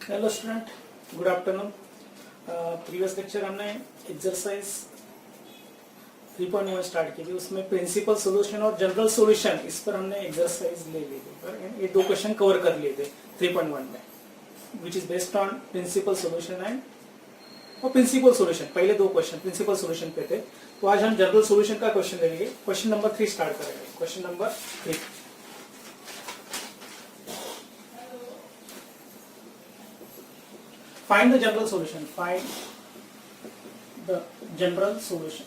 Hello student, good afternoon. Previous lecture हमने exercise 3.1 start की थी। उसमें प्रिंसिपल सॉल्यूशन और जनरल सॉल्यूशन, इस पर हमने एक्सरसाइज ले ली थी। ये दो क्वेश्चन कवर कर लिए थे 3.1 में, which is based on principal solution and और प्रिंसिपल सॉल्यूशन। पहले दो क्वेश्चन प्रिंसिपल सॉल्यूशन पे थे, तो आज हम जनरल सॉल्यूशन का क्वेश्चन ले लेंगे। क्वेश्चन नंबर 3 स्टार्ट करेंगे। Question number 3, find the general solution. Find the general solution.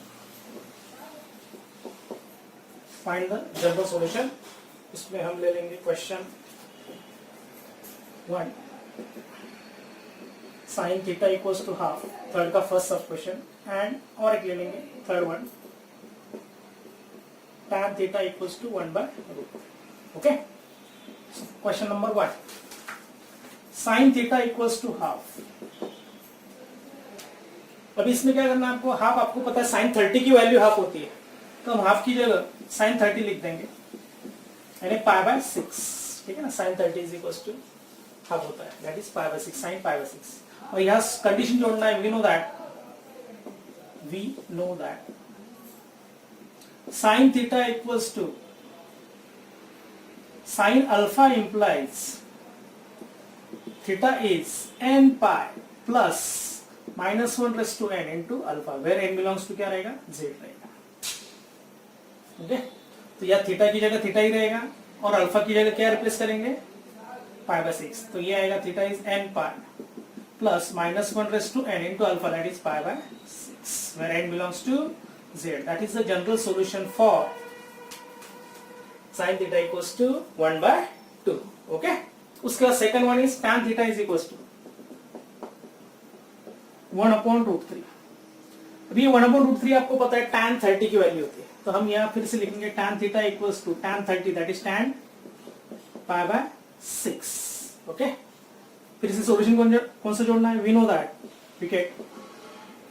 Find the general solution. इसमें हम ले लेंगे question 1, sine theta equals to half, third का फर्स्ट सब क्वेश्चन, एंड और एक ले लेंगे third one, tan theta equals to 1/√। Okay, question number 1, sine theta equals to half. अभी इसमें क्या करना है आपको, हाफ आपको पता है साइन 30 की वैल्यू हाफ होती है, तो हम हाफ की जगह साइन 30 लिख देंगे, यानी π/6। ठीक है ना, sine 30 is equals to half होता है, दैट इज π/6, साइन π/6। और यहाँ कंडीशन जोड़ना है, we know that sine theta equals to sine alpha implies theta is n pi plus -1/n into alpha, where n belongs to क्या रहेगा, z रहेगा। Okay, तो या थीटा की जगह थीटा ही रहेगा और अल्फा की जगह क्या रिप्लेस करेंगे, π/6। तो ये आएगा theta is n pi plus -1/n into alpha, that is π/6, where n belongs to z. That is the general solution for sin theta equals to 1/2। Okay, उसके बाद second one is tan theta is equals to 1/√3। अभी 1/√3 आपको पता है tan 30 की value होती है, तो हम यहाँ फिर से लिखेंगे tan theta equals to tan 30, that is tan π/6। Okay, फिर से सॉल्यूशन कौन सा जोड़ना है, we know that we get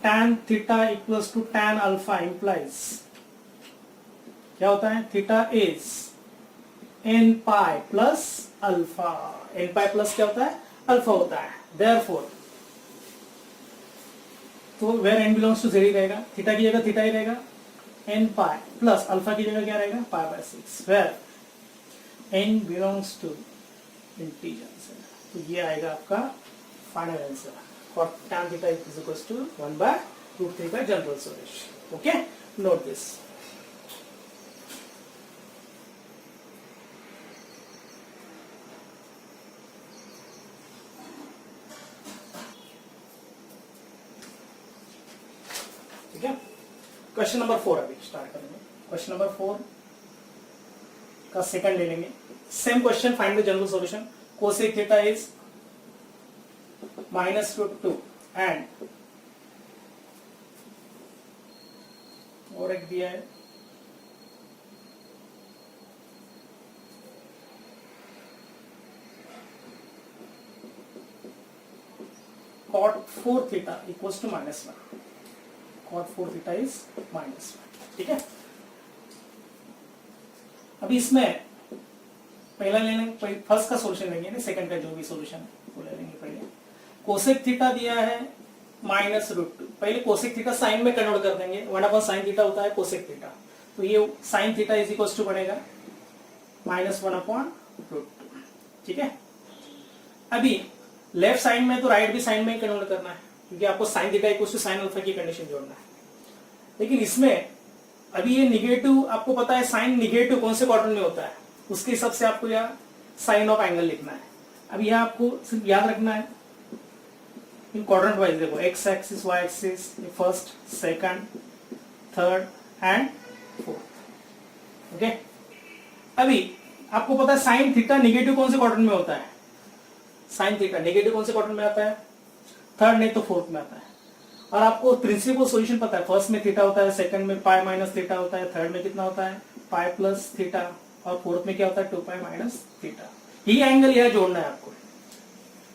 tan theta equals to tan alpha implies क्या होता है, theta is n pi plus alpha. n pi plus क्या होता है, अल्फा होता है। Therefore, तो where n belongs to z ही रहेगा, थीटा की जगह थीटा ही रहेगा, n pi प्लस अल्फा की जगह क्या रहेगा, π/6, where n belongs to integers। तो ये आएगा आपका final answer for tan theta is equals to 1/√3 का general solution. Okay, note this. ठीक है, क्वेश्चन नंबर 4 अभी स्टार्ट करेंगे। क्वेश्चन नंबर 4 का सेकंड ले लेंगे। Same question, find the general solution. Cosec theta is -√2 and और एक दिया है cot 4 theta equals to -1। cot 4 theta is -1। ठीक है, अभी इसमें पहला लेंगे, फर्स्ट का सॉल्यूशन लेंगे ना, सेकंड का जो भी सॉल्यूशन है वो ले लेंगे। पहले कोसेक थीटा दिया है -√2, पहले कोसेक थीटा साइन में कन्वर्ट कर देंगे, 1/sin थीटा होता है कोसेक थीटा, तो ये sin theta is equals to बनेगा -1/√2। ठीक है, अभी लेफ्ट साइड में तो राइट भी साइन में ही कन्वर्ट करना है, क्योंकि आपको sine theta equals to sine alpha की कंडीशन जोड़ना है। लेकिन इसमें अभी ये निगेटिव, आपको पता है साइन निगेटिव कौन से क्वाड्रेंट में होता है, उसके हिसाब से आपको यहाँ साइन ऑफ एंगल लिखना है। अब यहाँ आपको सिर्फ याद रखना है इन क्वाड्रेंट वाइज, देखो X axis, Y axis, first, second, third and fourth. Okay, अभी आपको पता है साइन थीटा निगेटिव कौन से क्वाड्रेंट में होता है, साइन थीटा नेगेटिव कौन से क्वाड्रेंट में आता है, थर्ड नहीं तो फोर्थ में आता है। और आपको प्रिंसिपल सॉल्यूशन पता है, फर्स्ट में थीटा होता है, सेकंड में पाई माइनस थीटा होता है, थर्ड में कितना होता है, पाई प्लस थीटा, और फोर्थ में क्या होता है, 2 पाई माइनस थीटा। ये एंगल यह जोड़ना है आपको।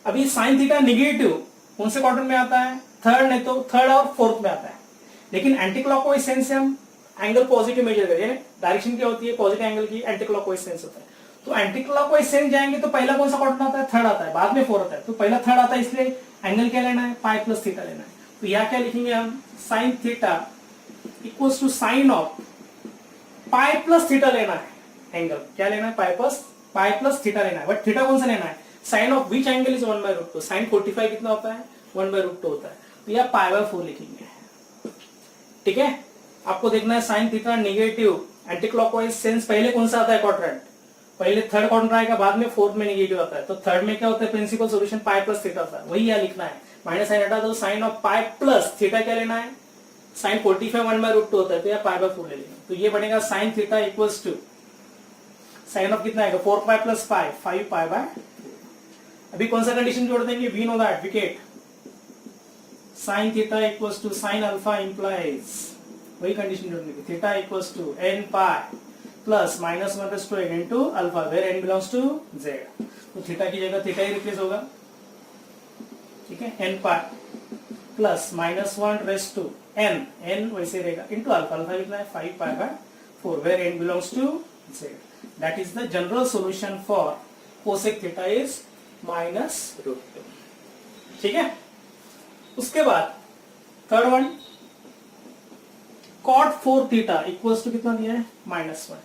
अभी साइन थीटा निगेटिव कौन से क्वाड्रेंट में आता है, थर्ड नहीं तो थर्ड और फोर्थ में आता है। लेकिन एंटी क्लॉकवाइज सेंस से हम एंगल पॉजिटिव मेजर करें, डायरेक्शन क्या होती है पॉजिटिव एंगल की, एंटी क्लॉकवाइज सेंस होता है। तो एंटी क्लॉकवाइज सेंस जाएंगे तो पहला कौन सा क्वाड्रेंट आता है, थर्ड आता है, बाद में फोर्थ आता है, तो पहला थर्ड आता है, इसलिए एंगल क्या लेना है, पाई प्लस थीटा लेना है। तो यहाँ क्या लिखेंगे हम, sine theta equals to sine of pi plus theta लेना है, एंगल क्या लेना है, पाई प्लस थीटा लेना है, बट थीटा कौन सा लेना है, sine of which angle is 1/√2, sine 45 कितना होता है, 1/√2 होता है, तो यह π/4 लिखेंगे। ठीक है, आपको देखना है sine theta negative anti clockwise sense पहले कौन सा आता है क्वाड्रेंट, पहले थर्ड क्वाड्रेंट आएगा, बाद में फोर्थ में नेगेटिव आता है, तो थर्ड में क्या होता है, principle solution pi plus theta था, वही यहाँ लिखना है, माइनस साइन हटा दो, sine of pi plus theta क्या लेना है, साइन 45 1/√2 होता है, तो यहाँ π/4 ले लेंगे, तो ये बनेगा sine theta equals to sine of कितना आएगा, 4π प्लस पाई 5π/4। अभी कौन सा कंडीशन जोड़ देंगे, we know that wicket, sine theta equals to sine alpha implies, वही कंडीशन जोड़ देंगे, theta equals to n pi plus -1/n into alpha, where n belongs to z, तो थीटा की जगह थीटा ही रिप्लेस होगा। ठीक है, n pi plus -1/n, n वैसे रहेगा, इनटू अल्फा, अल्फा कितना है 5π/4, where n belongs to z, that is the general solution for cosec theta is -√2। ठीक है, उसके बाद third one cot 4 theta equals to कितना दिया है, -1।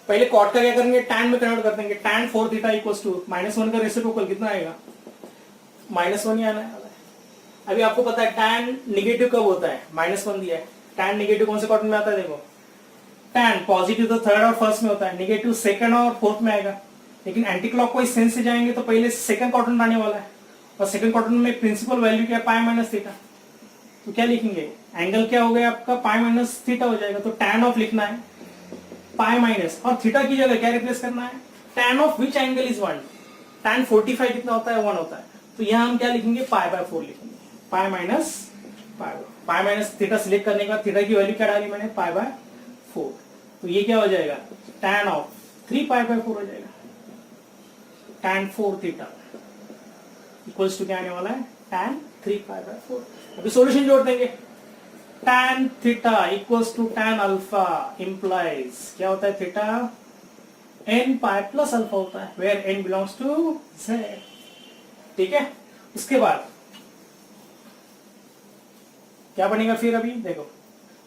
पहले cot का क्या करेंगे, tan में कन्वर्ट कर देंगे, tan 4 थीटा इक्वल्स टू -1 का रेसिप्रोकल कितना आएगा, -1 ही आना है। अभी आपको पता है tan निगेटिव कब होता है, -1 दिया है, tan निगेटिव कौन से क्वाड्रेंट में आता है, देखो tan पॉजिटिव तो थर्ड और फर्स्ट में होता है, निगेटिव सेकंड और फोर्थ में आएगा, लेकिन एंटी क्लॉकवाइज सेंस से जाएंगे तो पहले सेकंड क्वाड्रेंट आने वाला है, और सेकंड क्वाड्रेंट में प्रिंसिपल वैल्यू क्या है, पाई माइनस थीटा, तो क्या लिखेंगे, एंगल क्या हो गया आपका, पाई माइनस थीटा हो जाएगा, तो tan ऑफ लिखना है पाई माइनस, और थीटा की जगह क्या रिप्लेस करना है, tan of which angle is 1, tan 45 कितना होता है, 1 होता है, तो यहाँ हम क्या लिखेंगे, π/4 लिखेंगे, पाई माइनस थीटा सिलेक्ट करने के बाद थीटा की वैल्यू क्या डाली मैंने, π/4, तो ये क्या हो जाएगा, tan ऑफ 3π/4 हो जाएगा, tan 4 थीटा इक्वल्स टू क्या आने वाला है, tan 3π/4। अभी सॉल्यूशन जोड़ देंगे, tan theta equals to tan alpha implies क्या होता है, theta n pi plus alpha होता है, where n belongs to z। ठीक है, उसके बाद क्या बनेगा फिर, अभी देखो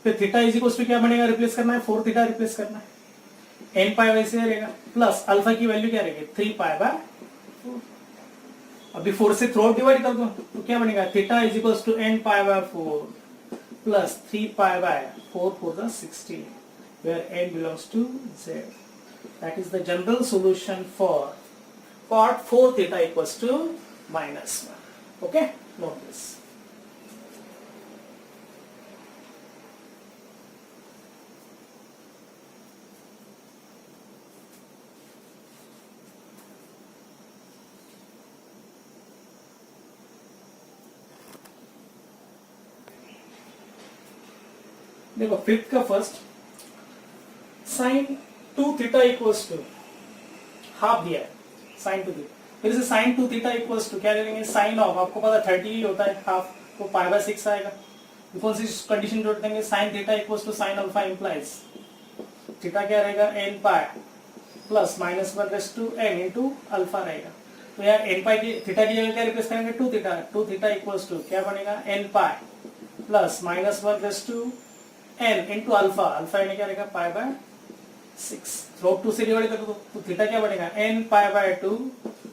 फिर थीटा इज इक्वल्स टू क्या बनेगा, रिप्लेस करना है, 4 थीटा रिप्लेस करना है, n पाई वैसे रहेगा, प्लस अल्फा की वैल्यू क्या रहेगी, 3π/4। अभी 4 से थ्रू डिवाइड कर दो, तो क्या बनेगा, theta is equals to n π/4 plus 3π/4 for the 16, where n belongs to z. That is the general solution for cot 4 theta equals to -1. Okay, note this. देखो फिफ्थ का first, sine 2 theta equals to half दिया है, sign 2 theta, फिर से sign 2 theta equals to क्या करेंगे, sign of आपको पता 30 होता है, हाफ तो π/6 आएगा, कौन सी कंडीशन जोड़ देंगे, sine theta equals to sine alpha implies theta क्या रहेगा, n pi plus -1/n into alpha रहेगा, तो यार n पाई की थीटा की जगह क्या रिप्लेस करेंगे, 2 थीटा इक्वल्स टू क्या बनेगा, n pi plus -1/n into alpha, alpha यानी क्या रहेगा, π/6, log 2 से डिवाइड कर दो, तो थीटा क्या बनेगा, n π/2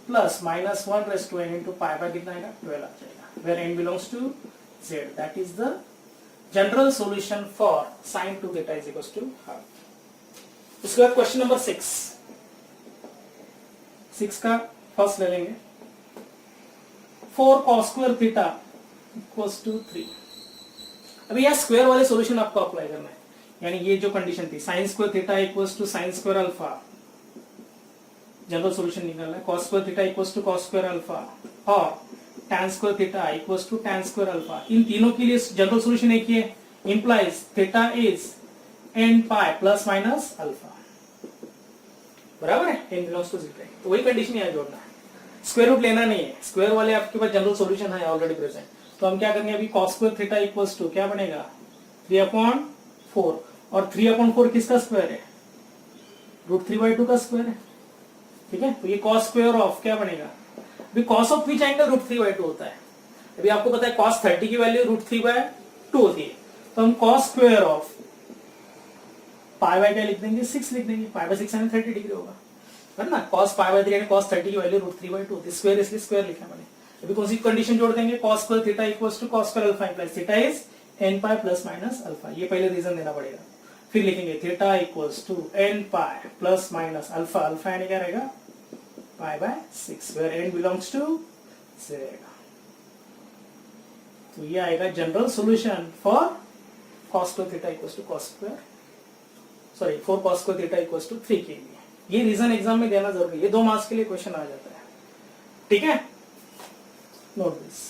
प्लस -1/n इनटू π कितना आएगा, 12 आ जाएगा, where n belongs to z. That is the general solution for sin 2 theta is equals to half. उसके बाद क्वेश्चन नंबर 6 का फर्स्ट ले लेंगे, 4 cos square theta equals to 3। अभी यह स्क्वायर वाले सॉल्यूशन आपको अप्लाई करना है, यानी ये जो कंडीशन थी sine square theta equals to sine square alpha, general solution निकालना है, cos square theta equals to cos square alpha, और tan square theta equals to tan square alpha, इन तीनों के लिए जनरल सॉल्यूशन एक ही है, implies theta is n pi plus minus alpha, बराबर है, n बिलोंग्स टू 0, तो वही कंडीशन यहाँ जोड़ना है, स्क्वायर रूट लेना नहीं है, स्क्वायर वाले आपके पास जनरल सॉल्यूशन है ऑलरेडी प्रेजेंट, तो हम क्या करेंगे, अभी cos square theta equals to क्या बनेगा, 3/4, और 3/4 किसका स्क्वायर है, √3/2 का स्क्वायर है, ठीक है, तो ये cos स्क्वायर ऑफ क्या बनेगा, अभी cos ऑफ विच एंगल √3/2 होता है। अभी आपको पता है cos 30 की वैल्यू √3/2 होती है, तो हम cos square of pi bye क्या लिख देंगे, 6 लिख देंगे। पाई बाय 6 यानी 30 डिग्री होगा, है ना। cos पाई बाय 3 यानी cos 30 की वैल्यू √3/2 होती है, स्क्वायर इसलिए स्क्वायर लिखा मैंने। अभी कौन सी कंडीशन जोड़ देंगे, cos square theta equals to cos square alpha implies theta is n pi plus minus alpha. ये पहले रीजन देना पड़ेगा, फिर लिखेंगे theta equals to n pi plus minus alpha. Alpha यानी क्या रहेगा, pi by 6 where n belongs to z। तो ये आएगा general solution for cos square theta equals to cos square, sorry for cos square theta equals to 3 के लिए। ये reason exam में देना जरूरी है, ये 2 मार्क्स के लिए क्वेश्चन आ जाता है, ठीक है। Note this.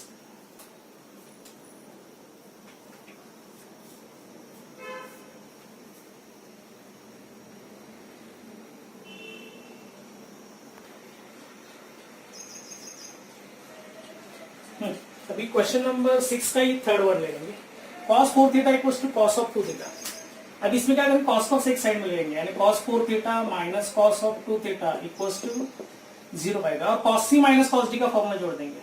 अभी क्वेश्चन नंबर 6 का ही थर्ड वन ले लेंगे, cos 4 theta equals to cos of 2 theta. अब इसमें क्या करेंगे, cos cos एक साइड में ले लेंगे, यानी cos 4 theta minus cos of 2 theta equals to 0 आएगा, और cos c minus cos d का फॉर्मूला जोड़ देंगे।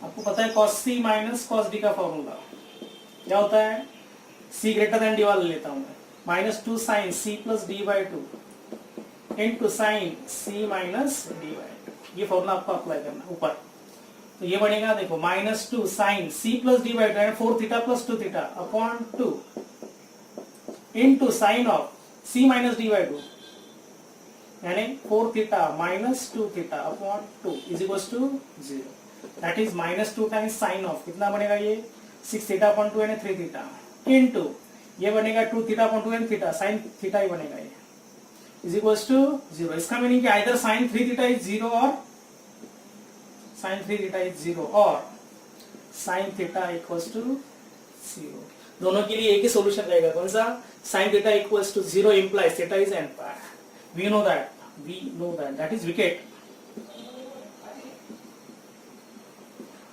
आपको पता है cos c minus cos d का फॉर्मूला क्या होता है, c ग्रेटर देन d वाला लेता हूं मैं, minus 2 sine c plus d/2 into sine c minus d/2। ये फॉर्मूला आपको अप्लाई करना है ऊपर। तो ये बनेगा देखो, minus 2 sine c plus d/2 4 theta plus 2 theta upon 2 into sine of c minus d/2 यानी 4 theta minus 2 theta upon 2 is equals to 0। That is minus 2 times sine of कितना बनेगा, ये 6 थीटा अपॉन 2 यानी 3 थीटा इनटू ये बनेगा 2 theta upon 2 यानी theta, sine theta ही बनेगा ये, इज इक्वल्स टू 0। इसका मीनिंग कि आइदर साइन 3 थीटा इज 0 और साइन 3 थीटा इज 0 और साइन थीटा इक्वल्स टू 0। दोनों के लिए एक ही सॉल्यूशन रहेगा, कौन सा, sine theta equals to 0 implies theta is n pi. we know that is wicket।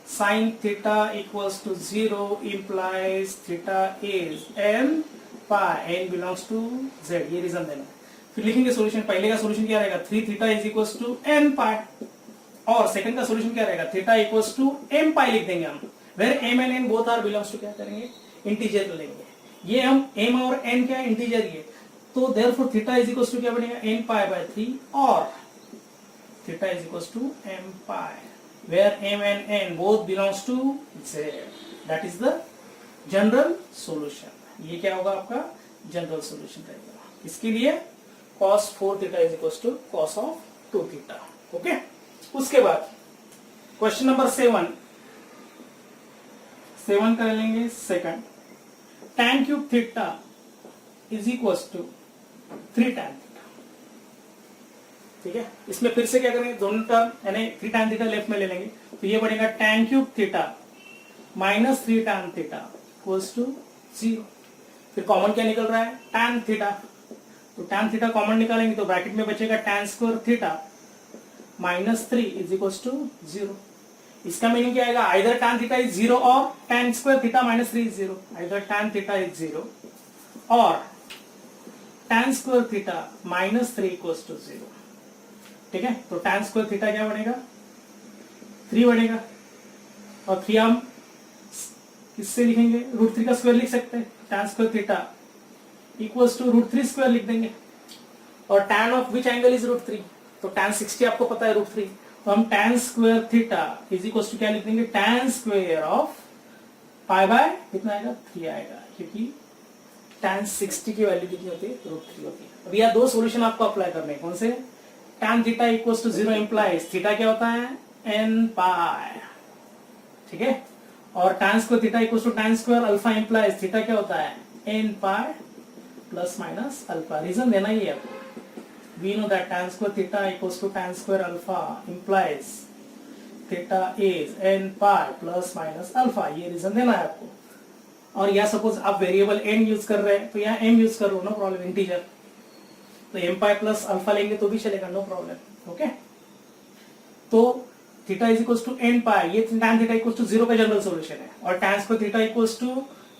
sin theta equals to 0 implies theta is n pi, n belongs to z। ये reason देना। फिर लिखेंगे सॉल्यूशन, पहले का सॉल्यूशन क्या रहेगा, 3 theta is equals to n pi, और second का सॉल्यूशन क्या रहेगा, theta equals to m pi लिख देंगे हम, where m and n both are belongs to क्या करेंगे, इंटीजर लेंगे। ये हम m और n क्या इंटीजर ही है, तो therefore theta is equals to क्या बनेगा, n पाई बाय 3 और theta is equals to m pi, where m and n both belongs to z। That is the general solution. ये क्या होगा आपका जनरल सॉल्यूशन रहेगा। इसके लिए cos 4 theta is equals to cos of 2 theta. Okay, उसके बाद क्वेश्चन नंबर 7 कर लेंगे। Second, tan cube theta is equals to 3 tan theta. ठीक है, इसमें फिर से क्या करेंगे, दोनों टर्म यानी 3 tan थीटा लेफ्ट में ले लेंगे, तो ये बढ़ेगा tan cube theta minus 3 tan theta equals to 0। फिर कॉमन क्या निकल रहा है, tan थीटा, तो tan थीटा कॉमन निकालेंगे तो ब्रैकेट में बचेगा tan square theta minus 3 is equals to 0। इसका मीनिंग क्या आएगा, आइदर tan थीटा इज 0 और tan square theta minus 3 is 0। Either tan theta is 0 और tan square theta minus 3 equals to 0। ठीक है, तो tan स्क्वायर थीटा क्या बनेगा, 3 बनेगा, और 3 हम किससे लिखेंगे, √3 का स्क्वायर लिख सकते हैं। tan square theta equals to √3 square लिख देंगे, और tan of which angle is √3, तो tan 60 आपको पता है √3, तो हम tan square theta is equals to क्या लिख देंगे, tan square of pi by कितना आएगा, 3 आएगा, क्योंकि tan 60 की वैल्यू कितनी होती है, √3 होती है। अब यह 2 सॉल्यूशन आपको अप्लाई करने हैं, कौन से, tan theta equals to 0 implies theta क्या होता है, n पाई। ठीक है, और tan square theta equals to tan square alpha implies theta क्या होता है, n pi plus minus alpha. Reason देना ही है आपको। We know that tan square theta equals to tan square alpha implies theta is n pi plus minus alpha। ये reason देना है आपको। और यहाँ सपोज आप वेरिएबल n यूज कर रहे हैं, तो यहाँ m यूज करो, नो प्रॉब्लम, इंटीजर, तो m pi प्लस अल्फा लेंगे तो भी चलेगा, नो प्रॉब्लम। ओके, तो theta is equals to n pi, ये tan थीटा इक्वल्स टू 0 का जनरल सॉल्यूशन है, और tan square theta equals to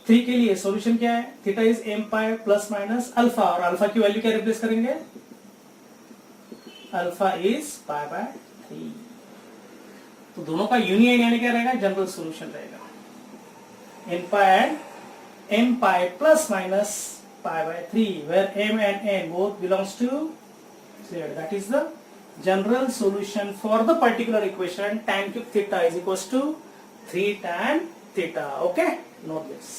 3 के लिए सॉल्यूशन क्या है, theta is m pi plus minus alpha, और अल्फा की वैल्यू क्या रिप्लेस करेंगे, अल्फा इज पाई बाय 3। तो दोनों का यूनियन यानी क्या रहेगा, जनरल सॉल्यूशन रहेगा, n pi and m pi plus minus pi by 3 where m and n both belongs to z. That is the general solution for the particular equation tan cube theta is equals to 3 tan theta. Okay, note this.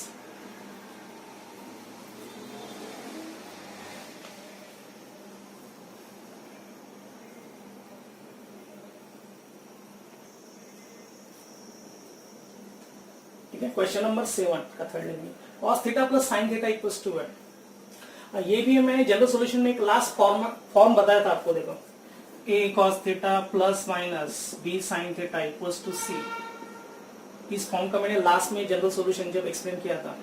ठीक है, question number 7 का third लेंगे, cos theta plus sin theta equals to 1। ये भी मैंने general solution में एक last form बताया था आपको, देखो a cos theta plus minus b sin theta equals to c। इस फॉर्म का मैंने लास्ट में जनरल सॉल्यूशन जब एक्सप्लेन किया था,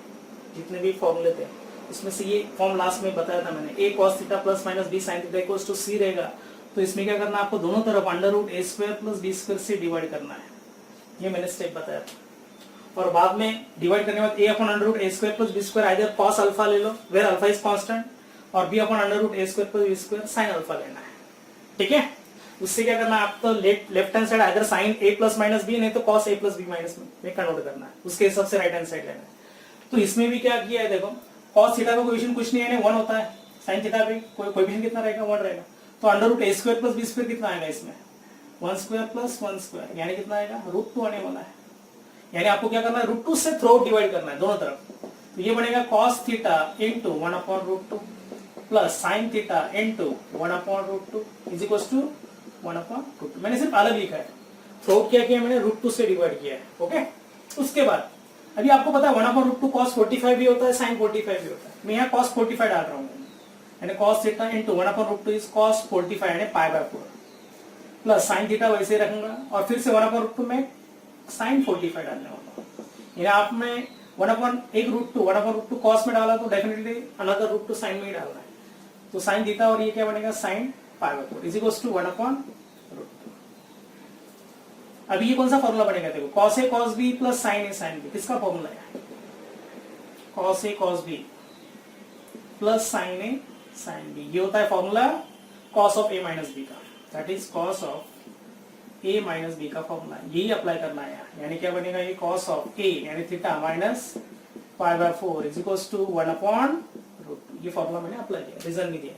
जितने भी फॉर्मूले थे उसमें से ये फॉर्म लास्ट में बताया था मैंने, a cos theta plus minus b sin theta equals to c रहेगा। तो इसमें क्या करना है आपको, दोनों तरफ under root a square plus b square से डिवाइड करना है, ये मैंने स्टेप बताया था। और बाद में डिवाइड करने के बाद a upon under root a square plus b square either cos alpha ले लो वेयर अल्फा इज कांस्टेंट, और b upon under root a square plus b square sin alpha लेना है। ठीक है, उससे क्या करना है आपको, left hand side either sin a plus minus b नहीं तो cos a plus b minus में कन्वर्ट करना है, उसके हिसाब से राइट हैंड साइड लेना है। तो इसमें भी क्या किया है, देखो cos थीटा का कोएफिशिएंट कुछ नहीं है, 1 होता है, sin थीटा पे कोएफिशिएंट कितना रहेगा, 1 रहेगा। तो under root a square plus b square कितना आएगा इसमें, 1 स्क्वायर प्लस 1 स्क्वायर यानी कितना आएगा, √2 आने वाला है। यानी आपको क्या करना है, √2 से थ्रू डिवाइड करना है दोनों तरफ। तो ये बनेगा cos theta into 1 upon √2 plus sin theta into 1 upon √2 is equals to 1 upon √2। मैंने सिर्फ अलग लिखा है, थ्रू क्या किया मैंने, √2 से डिवाइड किया है। ओके, उसके बाद अभी आपको पता है 1 अपॉन √2 cos 45 भी होता है, sin 45 भी होता है। मैं यहाँ cos 45 डाल रहा हूँ, यानी cos theta into 1 upon √2 is cos 45 यानी पाई बाय 4 प्लस sin थीटा वैसे रखूंगा और फिर से 1 अपॉन √2 में sin 45 डालने वाला हूं। यानी आपने 1 अपॉन √2 cos में डाला तो डेफिनेटली अनदर √2 sin में ही डालना है। तो sin थीटा और ये क्या बनेगा, sin pi by 4 is equals to 1 upon √2। अभी ये कौन सा फॉर्मूला बनेगा, देखो cos a cos b plus sin a sin b, किसका फॉर्मूला है, cos a cos b plus sin a sin b, ये होता है formula cos of a minus b का, that is cos of a minus B का formula, यही apply करना है। यानी क्या बनेगा, ये cos ऑफ a यानी theta minus pi by 4 is equals to 1 upon √2। ये फॉर्मूला मैंने अप्लाई किया, रीजन भी दिया।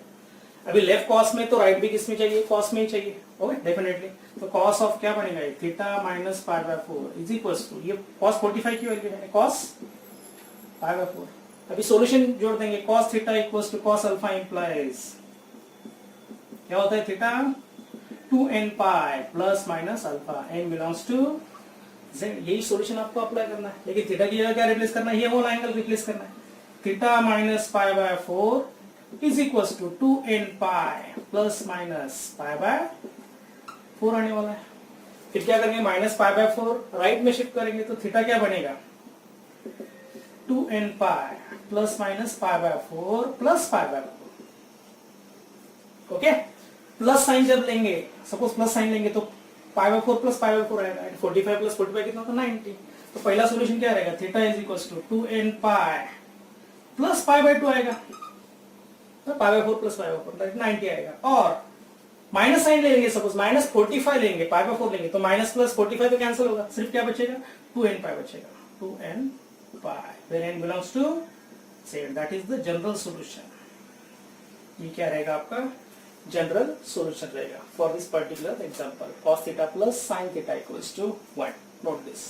अभी लेफ्ट cos में तो राइट भी किस में चाहिए, cos में ही चाहिए। ओके, डेफिनेटली तो cos ऑफ क्या बनेगा, ये theta minus pi by 4 is equals to, ये cos 45 की वैल्यू है, cos पाई बाय 4। अभी सॉल्यूशन जोड़ देंगे, cos theta equals to cos alpha implies क्या होता है, theta 2n pi plus minus alpha, n belongs to z। यही सॉल्यूशन आपको अप्लाई करना है, लेकिन थीटा की जगह क्या रिप्लेस करना है, ये होल एंगल रिप्लेस करना है। Theta minus pi by 4 is equals to 2n pi plus minus pi by 4 आने वाला है। फिर क्या करेंगे, माइनस पाई बाय 4 राइट में शिफ्ट करेंगे तो थीटा क्या बनेगा, 2n pi plus minus pi by 4 plus pi by 4। Okay, plus sign जब लेंगे, सपोज प्लस साइन लेंगे तो pi by 4 plus pi by 4 आएगा, 45 प्लस 45 कितना होता है, 90। तो पहला सॉल्यूशन क्या रहेगा, theta is equals to 2n pi plus pi by 2 आएगा, तो pi by 4 plus pi by 4 that 90 आएगा। और माइनस साइन ले लेंगे, सपोज माइनस 45 लेंगे, पाई बाय 4 लेंगे तो माइनस प्लस 45 तो कैंसिल होगा, सिर्फ क्या बचेगा, 2n पाई बचेगा, 2n pi where n belongs to z। That is the general solution. ये क्या रहेगा आपका जनरल सॉल्यूशन रहेगा for this particular example, cos theta plus sin theta equals to 1। Note this.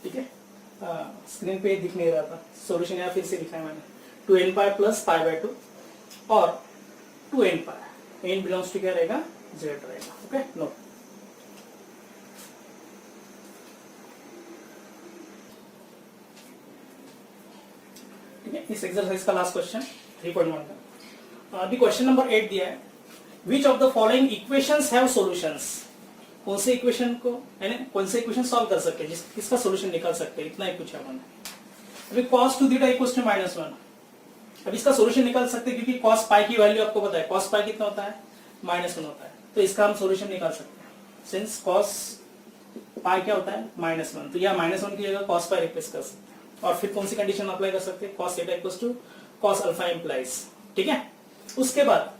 ठीक है, स्क्रीन पे दिख नहीं रहा था, सॉल्यूशन यहाँ फिर से लिखा है मैंने, 2n pi plus pi by 2 और 2n pi, n belongs to क्या रहेगा, z रहेगा। ओके, नो ठीक है, इस एक्सरसाइज का लास्ट क्वेश्चन 3.1 का। अभी क्वेश्चन नंबर 8 दिया है, which of the following equations have solutions, कौन से इक्वेशन को यानी कौन से इक्वेशन सॉल्व कर सकते हैं, किसका सॉल्यूशन निकाल सकते हैं, इतना ही पूछा मैंने। अभी cos 2 थीटा इक्वल्स टू -1, अब इसका सॉल्यूशन निकाल सकते हैं क्योंकि cos पाई की वैल्यू आपको पता है, cos पाई कितना होता है -1 होता है, तो इसका हम सोल्यूशन निकाल सकते हैं। सिंस cos पाई क्या होता है -1, तो यह -1 की जगह cos पाई रिप्लेस कर सकते हैं। और फिर कौन सी कंडीशन अप्लाई कर सकते हैं, cos theta equals to cos alpha implies, ठीक है। उसके बाद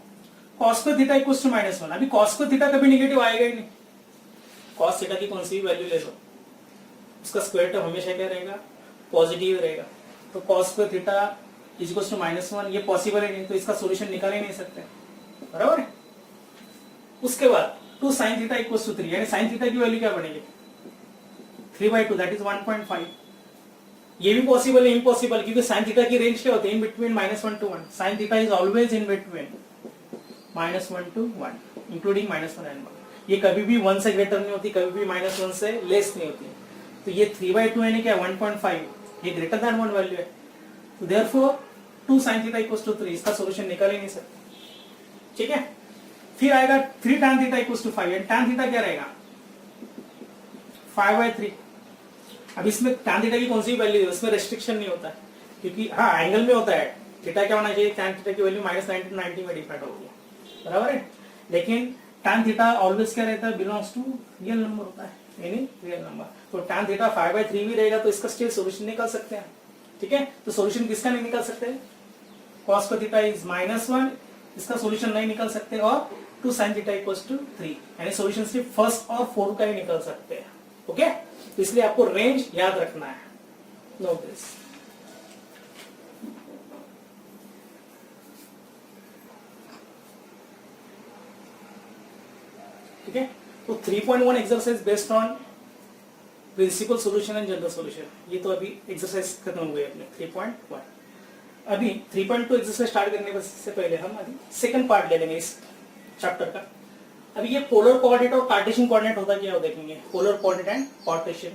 cos square theta equals to -1। अभी cos स्क्वायर थीटा कभी नेगेटिव आएगा ही नहीं, cos थीटा की कौन सी भी वैल्यू ले लो, उसका स्क्वायर टर्म हमेशा क्या रहेगा, पॉजिटिव रहेगा। तो cos square theta equals to -1 ये पॉसिबल है नहीं, तो इसका सोल्यूशन निकाल ही नहीं सकते, बराबर है। उसके बाद 2 sin थीटा इक्वल्स टू 3, यानी sin थीटा की वैल्यू क्या बनेगी 3/2, दैट इज 1.5। ये भी पॉसिबल है, इम्पॉसिबल, क्योंकि sin थीटा की रेंज क्या होती है, in between -1 to 1। sin theta is always in between -1 to 1 including -1 and 1। ये कभी भी 1 से ग्रेटर नहीं होती, कभी भी -1 से लेस नहीं होती। तो ये 3/2 यानी क्या 1.5, ये ग्रेटर देन 1 वैल्यू है। तो therefore 2 sin theta equals to 3, इसका सोल्यूशन निकाल ही नहीं सकते, ठीक है। फिर आएगा 3 tan theta equals to 5, and tan theta क्या रहेगा 5/3। अब इसमें tan थीटा की कौन सी वैल्यू है, उसमें रेस्ट्रिक्शन नहीं होता है, क्योंकि हाँ एंगल में होता है, थीटा क्या होना चाहिए, tan थीटा की वैल्यू -90 to 90 में डिफरेंट होगी, बराबर है। लेकिन tan थीटा ऑलवेज क्या रहता है, बिलोंग्स टू रियल नंबर होता है, यानी रियल नंबर। तो tan थीटा 5/3 भी रहेगा, तो इसका स्टिल सोल्यूशन निकाल सकते हैं, ठीक है। तो सोल्यूशन किसका नहीं निकाल सकते, cos स्क्वायर थीटा इज -1, इसका सोल्यूशन नहीं निकाल सकते, और 2 sin थीटा इक्वल्स टू 3, यानी सोल्यूशन सिर्फ फर्स्ट और फोर्थ का ही निकाल सकते हैं, ओके। तो इसलिए आपको रेंज याद रखना है, नोट दिस। ठीक है, तो 3.1 exercise based on principal solution and general solution, ये तो अभी एक्सरसाइज खत्म हो गई अपने 3.1। अभी 3.2 एक्सरसाइज स्टार्ट करने से पहले हम अभी सेकंड पार्ट ले लेंगे इस चैप्टर का। अभी ये पोलर कोऑर्डिनेट और कार्टेशियन कोऑर्डिनेट होता क्या, वो देखेंगे, polar coordinate and Cartesian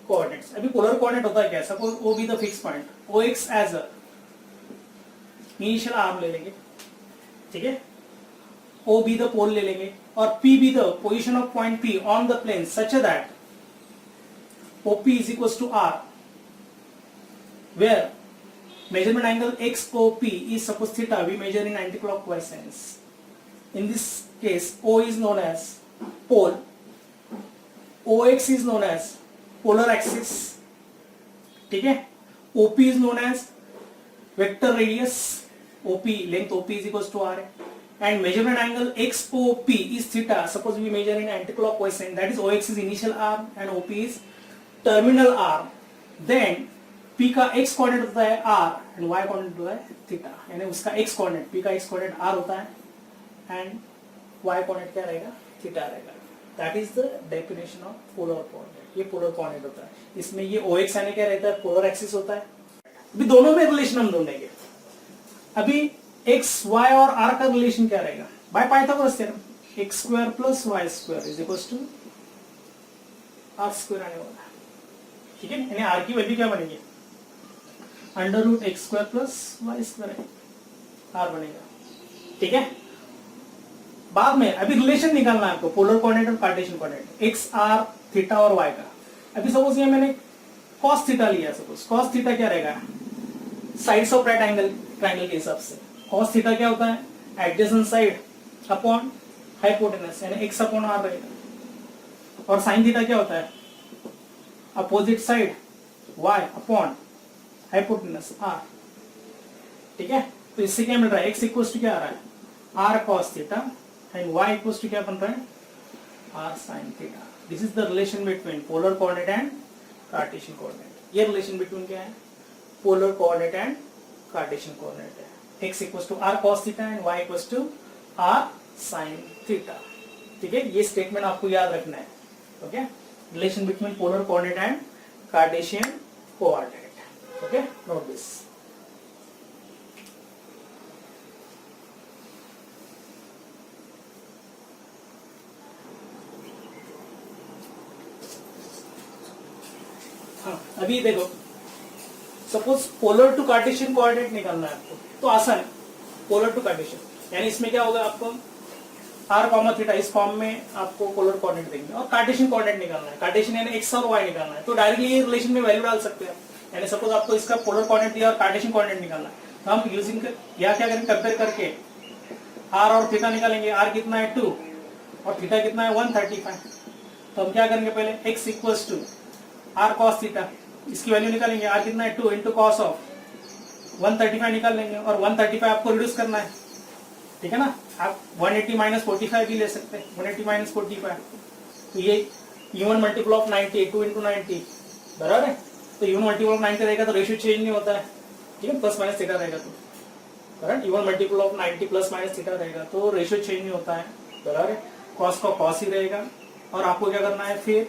coordinates. अभी पोलर कोऑर्डिनेट होता क्या, suppose O B the fix point, O X as a initial arm ले लेंगे, ठीक है, ओ बी द पोल ले लेंगे, और P B the position of point P on the plane such that OP is equals to R, where measurement angle XOP is suppose theta, we measure in anti-clockwise sense. In this case, O is known as pole, OX is known as polar axis, ठीक है, OP is known as vector radius, OP length OP is equals to R, and measurement angle XOP is theta, suppose we measure in anti-clockwise sense, that is OX is initial arm and OP is terminal arm. Then P का x coordinate होता है r and y coordinate होता है theta, यानी उसका x coordinate, P का x coordinate r होता है एंड y कोऑर्डिनेट क्या रहेगा, थीटा रहेगा। That is the definition of polar coordinate, ये पोलर कोऑर्डिनेट होता है। इसमें ये OX यानी क्या रहता है, पोलर एक्सिस होता है। अभी दोनों में रिलेशन हम ढूंढेंगे। अभी x y और r का रिलेशन क्या रहेगा, by Pythagoras theorem, x square plus y square is equals to r square आने वाला है, ठीक है। यानी r की वैल्यू क्या बनेगी, √x square plus y square r बनेगा, ठीक है। बाद में अभी रिलेशन निकालना है आपको पोलर कोऑर्डिनेट और Cartesian coordinate, x r theta और y का। अभी सपोज ये मैंने cos थीटा लिया, सपोज cos थीटा क्या रहेगा, sides of right angle triangle के हिसाब से cos थीटा क्या होता है, एडजेसेंट साइड अपॉन हाइपोटेनस, यानी x अपॉन r रहेगा। और sin थीटा क्या होता है, opposite side y upon hypotenuse r, ठीक है। तो इससे क्या मिल रहा है, x इक्वल्स टू क्या आ रहा है, r cos theta, and y equals to क्या बन रहा है, r sin theta. This is the relation between polar coordinate and Cartesian coordinate. ये रिलेशन बिटवीन क्या है, polar coordinate and Cartesian coordinate है। x equals to r cos theta and y equals to r sin theta, ठीक है। ये statement आपको याद रखना है, okay. Relation between polar coordinate and Cartesian coordinate. Okay, note this. हाँ, अभी देखो, suppose polar to Cartesian coordinate निकालना है आपको, तो आसान है, पोलर टू कार्टेशियन, यानी इसमें क्या होगा, आपको r कॉमा थीटा इस फॉर्म में आपको पोलर कोऑर्डिनेट देंगे, और कार्टेशियन कोऑर्डिनेट निकालना है, कार्टेशियन यानी x और y निकालना है। तो डायरेक्टली ये रिलेशन में वैल्यू डाल सकते हैं, यानी सपोज आपको इसका पोलर कोऑर्डिनेट दिया और कार्टेशियन कोऑर्डिनेट निकालना है, तो हम यूजिंग या क्या करेंगे, कंपेयर करके आर और थीटा निकालेंगे, आर कितना है 2 और थीटा कितना है 135। तो हम क्या करेंगे, पहले x equals to R cos theta, इसकी वैल्यू निकालेंगे, आर कितना है 2 इंटू कॉस ऑफ 135 निकाल लेंगे, और 135 आपको रिड्यूस करना है, ठीक है ना। आप 180 माइनस 45 भी ले सकते हैं, 180 माइनस 45, तो ये इवन मल्टीपल ऑफ 90, 2 इंटू 90 बराबर है। तो इवन मल्टीपल ऑफ 90 रहेगा तो रेशियो चेंज नहीं होता है, ठीक है, प्लस माइनस थीटा रहेगा तो बराबर। Even multiple of 90 plus minus theta रहेगा तो रेशियो चेंज नहीं होता है, बराबर है। कॉस का कॉस ही रहेगा, और आपको क्या करना है फिर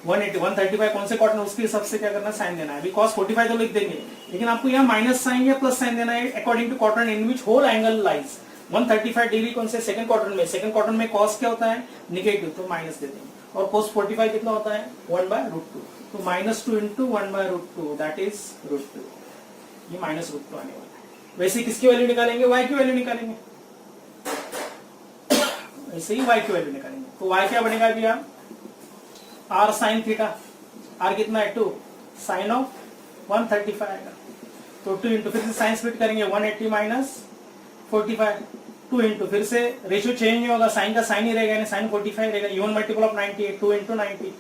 180 135 कौन से क्वाड्रेंट उसके हिसाब से क्या करना है, साइन देना है। अभी cos 45 तो लिख देंगे, लेकिन आपको यहाँ माइनस साइन या प्लस साइन देना है according to quadrant in which whole angle lies. 135 degree कौन से सेकंड क्वाड्रेंट में, सेकंड क्वाड्रेंट में cos क्या होता है निगेटिव, तो माइनस दे देंगे, और cos 45 कितना होता है 1/√2, तो -2 इंटू 1/√2 दैट इज √2, ये -√2 आने वाला है। वैसे किसकी वैल्यू निकालेंगे, y की वैल्यू निकालेंगे, ऐसे ही y की वैल्यू निकालेंगे। तो y क्या बनेगा अभी आप r साइन थीटा, r कितना है 2 साइन ऑफ 135 आएगा, तो 2 इंटू फिर से साइन स्प्लिट करेंगे 180 माइनस 45, 2 इंटू फिर से रेशियो चेंज नहीं होगा, साइन का साइन ही रहेगा, यानी साइन 45 रहेगा, इवन मल्टीपल ऑफ 90 2 इंटू 90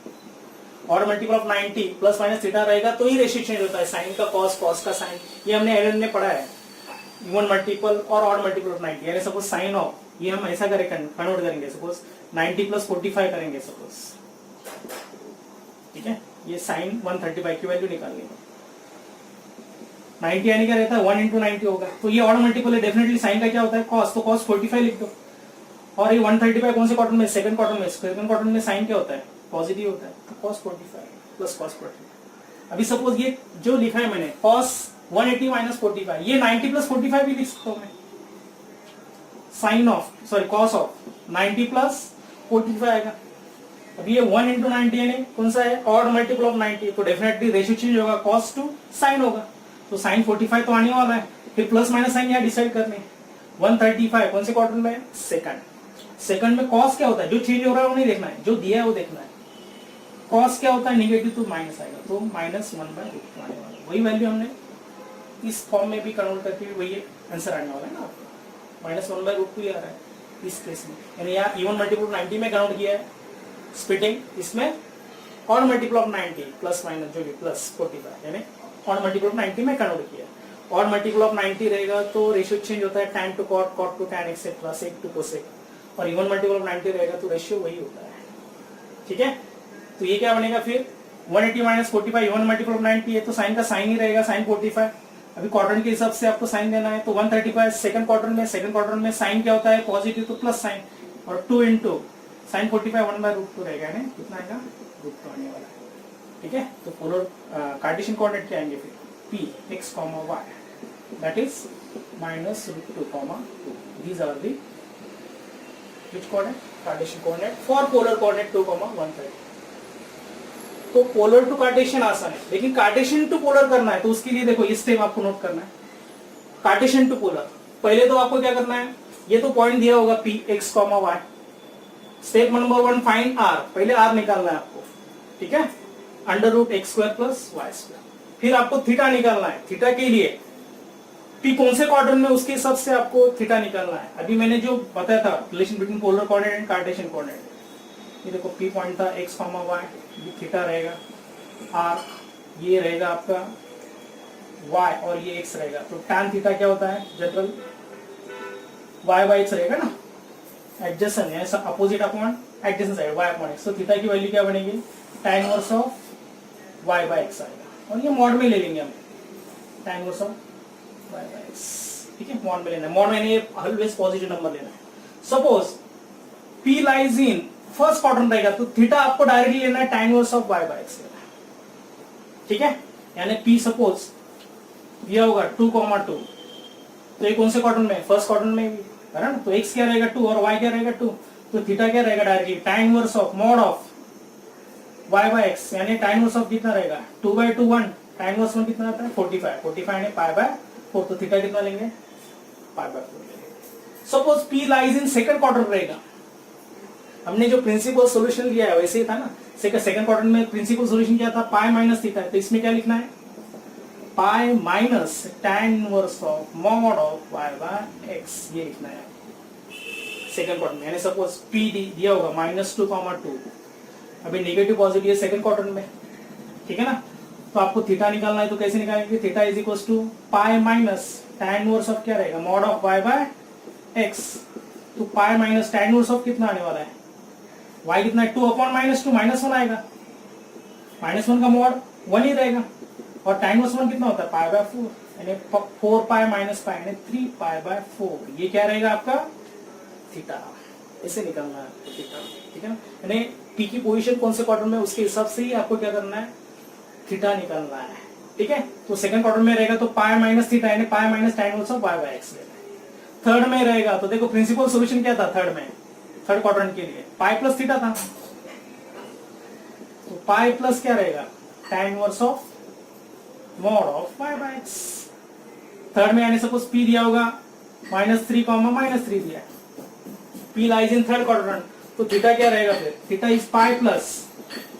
और multiple of 90 plus minus theta रहेगा तो ही रेशियो चेंज होता है, साइन का कॉस, कॉस का साइन, ये हमने एलएन में पढ़ा है, इवन मल्टीपल और ऑड मल्टीपल ऑफ 90, यानी सपोज साइन ऑफ, ये हम ऐसा करें कन्वर्ट करेंगे, सपोज 90 प्लस 45 करेंगे सपोज, ठीक है, ये साइन 135 की वैल्यू निकाल लेंगे, 90 यानी क्या रहता है 1 इंटू 90 होगा, तो ये ऑड मल्टीपल है, डेफिनेटली साइन का क्या होता है कॉस, तो कॉस 45 लिख दो, और ये 135 कौन से क्वाड्रेंट में, सेकंड क्वाड्रेंट में, सेकंड क्वाड्रेंट में साइन क्या होता है पॉजिटिव होता है, तो cos 45 प्लस cos 45। अभी सपोज ये जो लिखा है मैंने cos 180 माइनस 45, ये 90 प्लस 45 भी लिख सकता हूं मैं, sine of sorry cos of 90 plus 45 आएगा। अब ये 1 इंटू 90 यानी कौन सा है ऑड मल्टीपल ऑफ 90, तो डेफिनेटली रेशियो चेंज होगा, cos टू साइन होगा, तो साइन 45 तो आने वाला है, फिर प्लस माइनस साइन यहाँ डिसाइड करने, 135 कौन से क्वाड्रेंट में, सेकंड में cos क्या होता है, जो चेंज हो रहा है वो नहीं देखना है, जो दिया है वो देखना है, cos क्या होता है निगेटिव तो माइनस आएगा, तो -1/√2 आने वाला है, वही वैल्यू हमने इस फॉर्म में भी कन्वर्ट करके वही आंसर आने वाला है ना आपको, -1/√2 ही आ रहा है इस केस में, यानी यहाँ इवन मल्टीपल 90 में कन्वर्ट किया है स्प्लिटिंग, इसमें odd multiple of 90 plus minus जो भी प्लस 45, यानी ऑड मल्टीपल ऑफ 90 में कन्वर्ट किया, ऑड मल्टीपल ऑफ 90 रहेगा तो रेशियो चेंज होता है tan to cot, cot to tan etcetera, sec to cosec, और इवन मल्टीपल ऑफ 90 रहेगा तो रेशियो वही होता है, ठीक है। तो ये क्या बनेगा फिर 180 माइनस 45, इवन मल्टीपल ऑफ 90 है तो साइन का साइन ही रहेगा, साइन 45, अभी क्वाड्रेंट के हिसाब से आपको साइन देना है, तो 135 सेकंड क्वाड्रेंट में साइन क्या होता है पॉजिटिव तो प्लस साइन, और 2 इंटू साइन 45 1/√2 रहेगा, यानी कितना आएगा √2 आने वाला है, ठीक है। तो पोलर कार्टेशियन कोऑर्डिनेट क्या आएंगे फिर p x, y, that is -√2, 2, these are the which coordinate, Cartesian coordinate for polar coordinate 2, 130। तो पोलर टू कार्टेशियन आसान है, लेकिन कार्टेशियन टू पोलर करना है तो उसके लिए देखो ये स्टेप आपको नोट करना है, कार्टेशियन टू पोलर पहले तो आपको क्या करना है, ये तो पॉइंट दिया होगा p x, y, step number 1 find r, पहले r निकालना है आपको, ठीक है, √x² प्लस y², फिर आपको थीटा निकालना है, थीटा के लिए p कौन से क्वाड्रेंट में उसके हिसाब से आपको थीटा निकालना है। अभी मैंने जो बताया था relation between polar coordinate and Cartesian coordinate, ये देखो p पॉइंट था x, y, ये थीटा रहेगा, r ये रहेगा आपका y और ये x रहेगा, तो tan थीटा क्या होता है जनरल y/x रहेगा ना, एडजेसेंट यानी opposite upon adjacent side y/x, तो थीटा की वैल्यू क्या बनेगी tan इनवर्स ऑफ y/x आएगा, और ये मॉड में ले लेंगे हम tan इनवर्स ऑफ y/x, ठीक है, मॉड में लेना है, मॉड में ये ऑलवेज पॉजिटिव नंबर लेना है। Suppose p lies in first quadrant रहेगा तो थीटा आपको डायरेक्टली लेना है tan इनवर्स ऑफ y/x लेना है, ठीक है, यानी p सपोज दिया होगा 2, 2, तो ये कौन से क्वाड्रेंट में, फर्स्ट क्वाड्रेंट में भी है ना, तो x क्या रहेगा 2 और y क्या रहेगा 2, तो थीटा क्या रहेगा directly tan inverse of mod of y/x, यानी tan इनवर्स ऑफ कितना रहेगा 2/2 1, tan इनवर्स 1 कितना आता है 45 यानी π/4, तो थीटा कितना लेंगे π/4 लेंगे। Suppose p lies in second quadrant रहेगा, हमने जो प्रिंसिपल सॉल्यूशन लिया है वैसे ही था ना, सेकंड क्वाड्रेंट में प्रिंसिपल सॉल्यूशन क्या था पाई माइनस थीटा, तो इसमें क्या लिखना है पाई minus tan inverse of mod of y/x, ये लिखना है, सेकंड क्वाड्रेंट में, यानी सपोज पी दिया होगा -2,2, अभी नेगेटिव पॉजिटिव है सेकंड क्वाड्रेंट में, ठीक है ना। तो आपको थीटा निकालना है, तो कैसे निकालेंगे, theta is equal to pi minus tan inverse of क्या रहेगा, mod of y by x। तो pi minus tan inverse of कितना आने वाला है, y कितना है 2/-2 -1 आएगा, -1 का मॉड 1 ही रहेगा, और tan इनवर्स 1 कितना होता है पाई बाय 4, यानी 4 पाई माइनस पाई यानी 3 पाई बाय 4। ये क्या रहेगा आपका थीटा, इसे निकालना है थीटा, ठीक है ना। यानी पी की पोजीशन कौन से क्वाड्रेंट में, उसके हिसाब से ही आपको क्या करना है, थीटा निकालना है, ठीक है। तो सेकंड क्वाड्रेंट में रहेगा तो पाई माइनस थीटा यानी pi minus tan inverse of y by x लेना है। थर्ड में रहेगा तो देखो प्रिंसिपल सॉल्यूशन क्या था थर्ड में, थर्ड क्वाड्रेंट के लिए पाई प्लस थीटा था, तो पाई प्लस क्या रहेगा tan inverse of mod of y by x। Third में यानी सपोज p दिया होगा -3, दिया है, p lies in third quadrant, तो थीटा क्या रहेगा फिर, theta is pi plus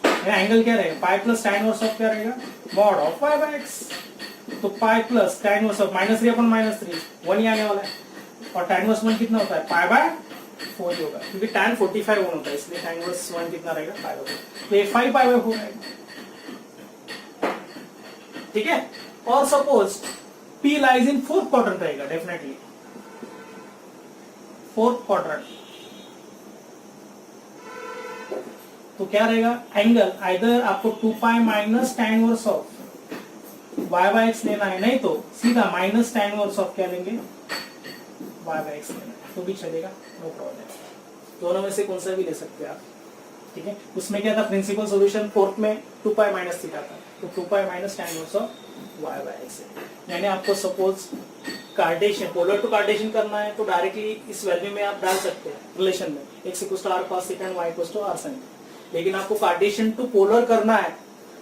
angle क्या रहेगा pi plus tan inverse of क्या रहेगा mod of y by x। तो pi plus tan inverse of -3/-3 1 ही आने वाला है, और tan इनवर्स 1 कितना होता है पाई बाय 4 ही होगा, क्योंकि tan 45 1 होता है, इसलिए tan इनवर्स 1 कितना रहेगा पाई बाय 4, तो ये 5 पाई बाय 4 आएगा, ठीक है। और suppose p lies in fourth quadrant रहेगा, डेफिनेटली फोर्थ क्वाड्रेंट, तो क्या रहेगा एंगल, आइदर आपको 2 pi minus tan inverse of y by x लेना है, नहीं तो सीधा माइनस tan इनवर्स ऑफ क्या लेंगे y बाय x लेना है, तो भी चलेगा, नो प्रॉब्लम, दोनों में से कौन सा भी ले सकते हैं आप, ठीक है। उसमें क्या था प्रिंसिपल सॉल्यूशन फोर्थ में 2 पाई माइनस थीटा था, तो 2 pi minus tan inverse of y by x है। यानी आपको suppose Cartesian polar to Cartesian करना है तो डायरेक्टली इस वैल्यू में आप डाल सकते हैं रिलेशन में, x equals to r cos theta and y equals to r sin theta. लेकिन आपको कार्टेशियन टू पोलर करना है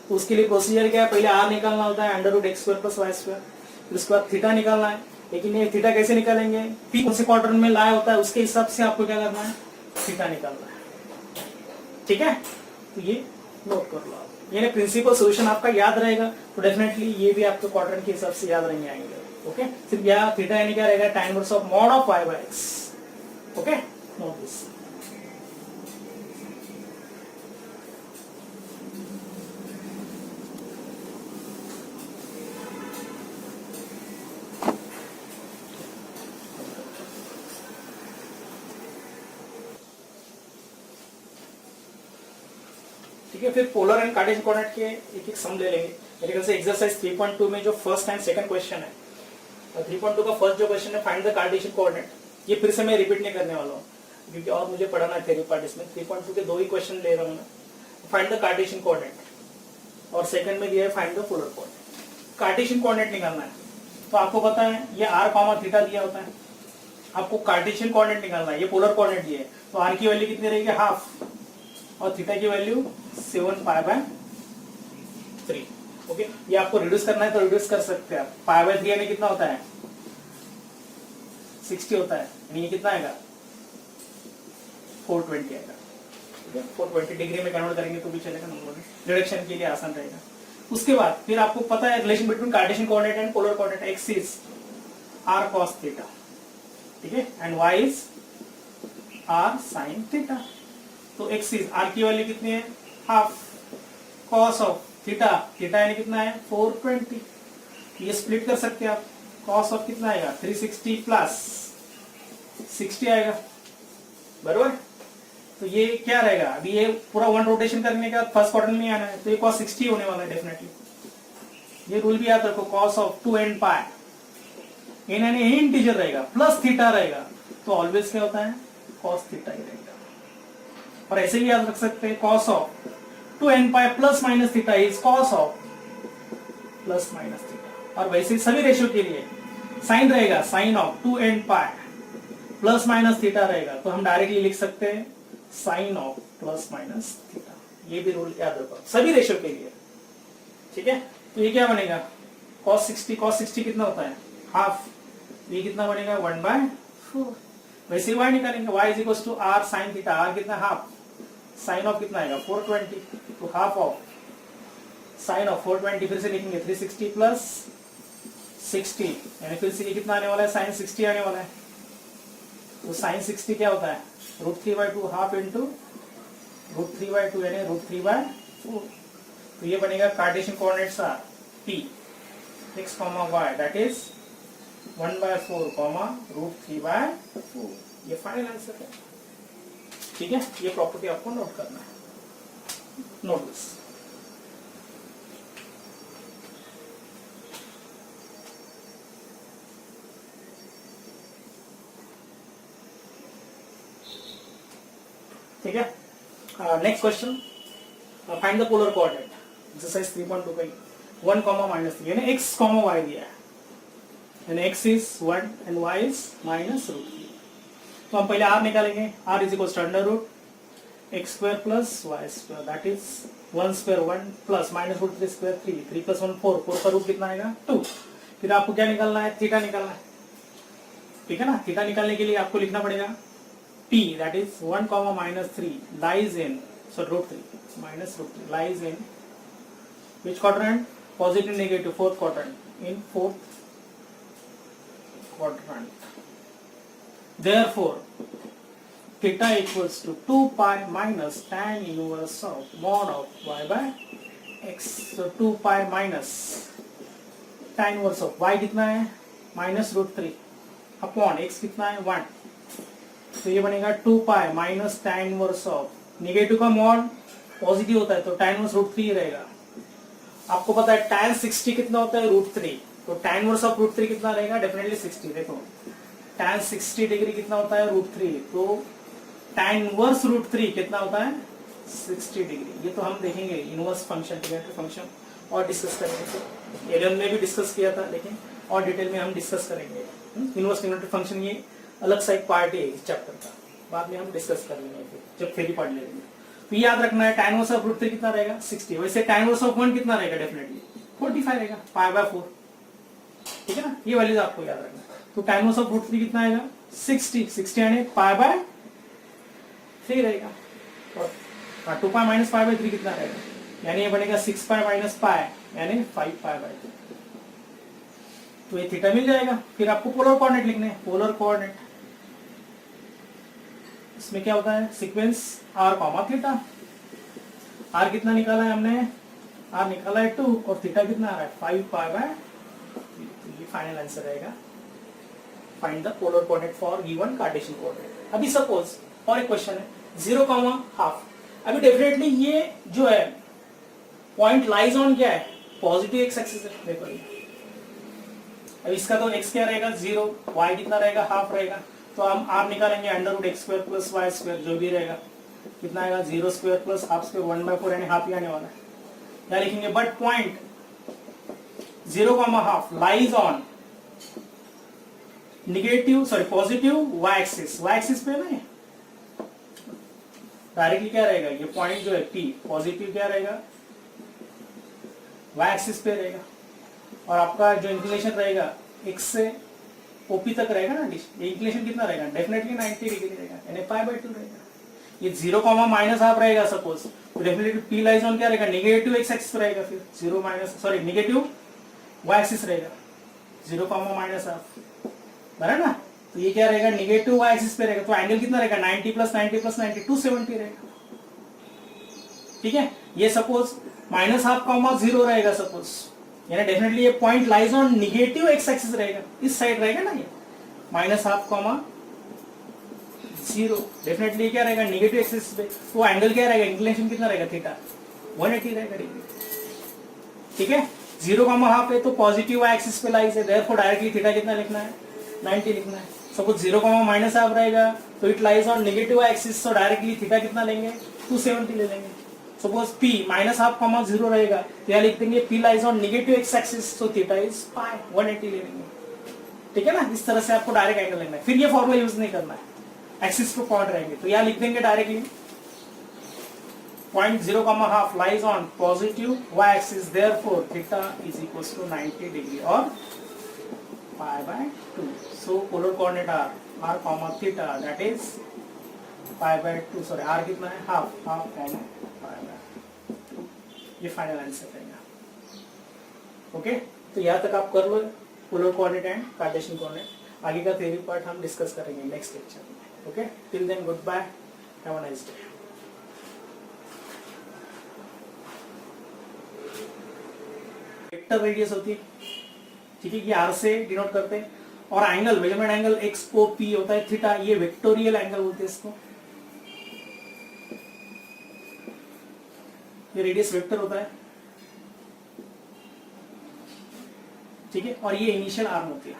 तो उसके लिए प्रोसीजर क्या है, पहले r निकालना होता है √x² + y², फिर उसके बाद थीटा निकालना है। लेकिन ये थीटा कैसे निकालेंगे, p कौन से क्वाड्रेंट में लाया होता है उसके हिसाब से आपको क्या करना है, थीटा निकालना है, ठीक है। तो ये नोट कर लो आप, ये प्रिंसिपल सॉल्यूशन आपका याद रहेगा, तो डेफिनेटली ये भी आपके क्वाड्रेंट के हिसाब से याद रहेंगे आएंगे, ओके। सिर्फ यहाँ थीटा यानी क्या रहेगा tan inverse of mod of y by x, okay, note this. ठीक है, फिर पोलर एंड कार्टेशियन कोऑर्डिनेट के एक एक सम ले लेंगे। मेरे ख्याल से एक्सरसाइज 3.2 में जो फर्स्ट एंड सेकंड क्वेश्चन है, 3.2 का फर्स्ट जो क्वेश्चन है फाइंड द कार्टेशियन कोऑर्डिनेट, ये फिर से मैं रिपीट नहीं करने वाला हूँ क्योंकि और मुझे पढ़ाना है थ्योरी पार्ट इसमें। 3.2 के 2 ही क्वेश्चन ले रहा हूँ मैं, फाइंड द कार्टेशियन कोऑर्डिनेट और सेकंड में दिया है find the polar coordinate. Cartesian coordinate निकालना है तो आपको पता है ये r, थीटा दिया होता है, आपको कार्टेशियन कोऑर्डिनेट निकालना है, ये पोलर कोऑर्डिनेट दिए है, तो r की वैल्यू कितनी रहेगी हाफ, और थीटा की वैल्यू 7 पाई बाय 3, ओके। ये आपको रिड्यूस करना है तो रिड्यूस कर सकते हैं आप, पाई बाय 3 यानी कितना होता है 60 होता है, यानी ये कितना आएगा 420 आएगा, ठीक है। 420 डिग्री में कन्वर्ट करेंगे तो भी चलेगा, नंबर रिडक्शन के लिए आसान रहेगा। उसके बाद फिर आपको पता है relation between Cartesian coordinate and polar coordinate, x is r cos theta, ठीक है, and y is r sin theta. तो x इज r की वैल्यू कितनी है half, cos of theta, theta यानी कितना है 420, ये स्प्लिट कर सकते हैं आप, cos ऑफ कितना आएगा 360 प्लस 60 आएगा, बरोबर। तो ये क्या रहेगा, अभी ये पूरा 1 रोटेशन करने के बाद फर्स्ट क्वाड्रेंट में आना है तो ये cos 60 होने वाला है डेफिनेटली। ये रूल भी याद रखो, cos of 2n pi, n यानी इंटीजर रहेगा प्लस थीटा रहेगा तो ऑलवेज क्या होता है cos थीटा ही रहेगा। और ऐसे भी याद रख सकते हैं cos of 2n pi plus minus theta is cos of plus minus theta. और वैसे सभी रेशियो के लिए साइन रहेगा sine of 2n pi plus minus theta रहेगा, तो हम डायरेक्टली लिख सकते हैं sine of plus minus theta. ये भी रूल याद रखो सभी रेशियो के लिए, ठीक है। तो ये क्या बनेगा cos 60 कितना होता है हाफ, ये कितना बनेगा 1/4। वैसे y निकालेंगे, y is equal to r sin theta, r कितना हाफ, साइन ऑफ कितना आएगा 420, तो हाफ ऑफ साइन ऑफ 420 फिर से लिखेंगे 360 प्लस 60, यानी फिर से ये कितना आने वाला है साइन 60 आने वाला है, तो साइन 60 क्या होता है, √3/2 हाफ इंटू √3/2 यानी √3/4। तो ये बनेगा Cartesian coordinates are P x, y that is 1/4, √3/4। ये फाइनल आंसर है। ठीक है, ये प्रॉपर्टी आपको नोट करना है, नोट दिस। ठीक है, next question, find the polar coordinate, exercise 3.2 का 1, -3 यानी x, y दिया है, यानी x is 1 and y is -√3। तो हम पहले r निकालेंगे, r is equal to under root x² plus y² that is 1² 1 plus -√3² 3, 3 + 1 4, 4 का रूट कितना आएगा 2। फिर आपको क्या निकालना है, थीटा निकालना है। ठीक है ना, थीटा निकालने के लिए आपको लिखना पड़ेगा P that is 1, -3 lies in, so √3 -√3 lies in which quadrant, positive, negative, fourth quadrant, in fourth quadrant. Therefore theta equals to 2 pi minus tan inverse of mod of y by x. So 2 pi minus tan inverse of y कितना है -√3 upon x कितना है 1। तो ये बनेगा 2 pi minus tan inverse of, negative का mod positive होता है तो tan इनवर्स √3 रहेगा। आपको पता है tan 60 कितना होता है √3, तो tan इनवर्स ऑफ √3 कितना रहेगा, डेफिनेटली 60। देखो tan 60 डिग्री कितना होता है √3, तो tan इनवर्स √3 कितना होता है 60 डिग्री। ये तो हम देखेंगे इनवर्स फंक्शन, ट्रिगोनोमेट्रिक फंक्शन और डिस्कस करेंगे, एरियन में भी डिस्कस किया था लेकिन और डिटेल में हम डिस्कस करेंगे। इनवर्स ट्रिगोनोमेट्रिक फंक्शन ये अलग सा एक पार्ट है इस चैप्टर का, बाद में हम डिस्कस कर लेंगे फिर जब थ्योरी पढ़ लेंगे। तो याद रखना है tan इनवर्स ऑफ √3 कितना रहेगा 60, वैसे tan इनवर्स ऑफ 1 कितना रहेगा, डेफिनेटली 45 रहेगा, π/4। ठीक है ना, ये वैल्यूज आपको याद रखना है। तो tan इनवर्स ऑफ √3 कितना आएगा 60 यानी π/3 रहेगा, और 2 पाई माइनस π/3 कितना रहेगा, यानी ये बनेगा 6 पाई माइनस π यानी 5 π/2। तो ये थीटा मिल जाएगा। फिर आपको पोलर कोऑर्डिनेट लिखने हैं, पोलर कोऑर्डिनेट इसमें क्या होता है, सीक्वेंस r, थीटा। r कितना निकाला है हमने, r निकाला है 2 और थीटा कितना आ रहा है 5 π/3। ये फाइनल आंसर रहेगा, find the polar coordinate for given Cartesian coordinate. अभी सपोज और एक क्वेश्चन है 0,1/2। अभी डेफिनेटली ये जो है पॉइंट लाइज ऑन क्या है, पॉजिटिव एक्स एक्सिस है। देखो ये अब इसका तो x क्या रहेगा 0, y कितना रहेगा हाफ रहेगा, तो हम r निकालेंगे √x² प्लस y² जो भी रहेगा कितना आएगा 0² प्लस हाफ² 1/4 यानी हाफ ही आने वाला है। क्या लिखेंगे, but point 0,1/2 lies on positive y axis पे ना, डायरेक्टली क्या रहेगा ये पॉइंट जो है P पॉजिटिव क्या रहेगा y एक्सिस पे रहेगा, और आपका जो इंक्लिनेशन रहेगा x से OP तक रहेगा ना डिश, ये इंक्लिनेशन कितना रहेगा, डेफिनेटली 90 डिग्री रहेगा यानी π/2 रहेगा। ये 0, -1/2 रहेगा सपोज, तो डेफिनेटली P लाइज ऑन क्या रहेगा, नेगेटिव x एक्सिस रहेगा, फिर नेगेटिव y एक्सिस रहेगा 0, -1/2 बराबर ना। तो ये क्या रहेगा, नेगेटिव y एक्सिस पे रहेगा, तो एंगल कितना रहेगा 90 + 90 + 90 270 रहेगा। ठीक है, ये सपोज -1/2, 0 रहेगा सपोज, यानी डेफिनेटली ये point lies on negative x axis रहेगा, इस साइड रहेगा ना ये -1/2, 0 डेफिनेटली क्या रहेगा नेगेटिव एक्सिस पे, तो एंगल क्या रहेगा, इंक्लिनेशन कितना रहेगा थीटा 180 रहेगा डिग्री। ठीक है, 0,1/2 है तो पॉजिटिव y एक्सिस पे लाइज है, देयरफॉर डायरेक्टली थीटा कितना लिखना है 90 लिखना है। सपोज 0,-1/2 रहेगा तो it lies on negative y axis, तो डायरेक्टली थीटा कितना लेंगे 270 ले लेंगे। सपोज P -1/2, 0 रहेगा तो यहाँ लिख देंगे P lies on negative x axis, तो थीटा इज π 180 ले लेंगे। ठीक है ना, इस तरह से आपको डायरेक्ट एंगल लेना है, फिर ये फॉर्मूला यूज नहीं करना है, एक्सिस पे पॉइंट रहेंगे तो यहाँ लिख देंगे directly point 0,1/2 lies on positive y axis, therefore theta is equals to 90 degree और π/2। So polar coordinate r, theta that is π/2, sorry r कितना है हाफ π/2। ये फाइनल आंसर रहेगा। ओके, तो यहाँ तक आप कर लो polar coordinate and Cartesian coordinate. आगे का थ्योरी पार्ट हम डिस्कस करेंगे नेक्स्ट लेक्चर में। Okay, till then good bye, have a nice day. Vector radius होती है, ठीक है, ये आर से डिनोट करते हैं, और angle, measurement angle X O P होता है थीटा, ये वेक्टोरियल एंगल बोलते हैं इसको, ये रेडियस वेक्टर होता है, ठीक है, और ये इनिशियल आर्म होती है,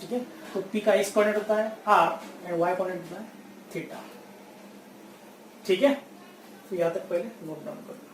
ठीक है। तो पी का एक्स कोऑर्डिनेट होता है आर एंड वाई कोऑर्डिनेट होता है थीटा, ठीक है। तो यहां तक पहले नोट डाउन कर लो।